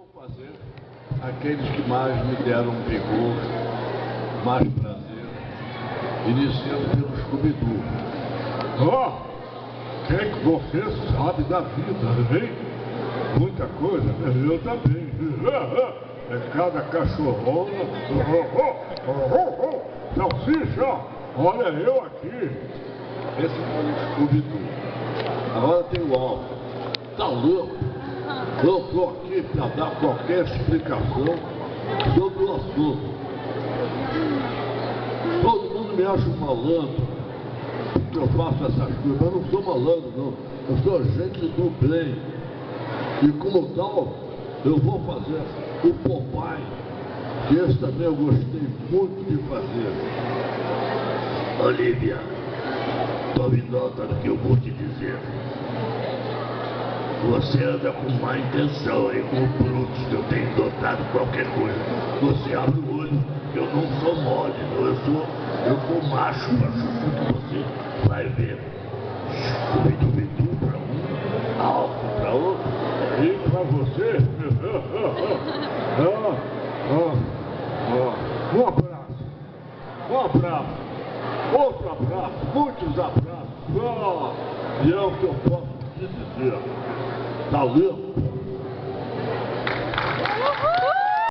vou fazer aqueles que mais me deram vigor, mais prazer, iniciando pelo Scooby-Doo. Ó, que você sabe da vida, hein? Muita coisa, eu também. É cada cachorrona. Salsicha, olha eu aqui. Esse foi o Scooby-Doo. Agora tem o Alfa. Tá louco? Eu estou aqui para dar qualquer explicação sobre o assunto. Todo mundo me acha um malandro, porque eu faço essas coisas, mas não sou malandro, não. Eu sou gente do bem. E como tal, eu vou fazer o Popeye, que esse também eu gostei muito de fazer. Olivia, tome nota do que eu vou te dizer. Você anda com má intenção aí com o Brutus, que eu tenho notado qualquer coisa. Você abre o olho, eu não sou mole, não. Eu sou macho, que você vai ver. Scooby-Doo pra um, Alfa pra outro, e pra você. Um abraço, outro abraço, muitos abraços. E é o que eu posso te dizer. Tá louco?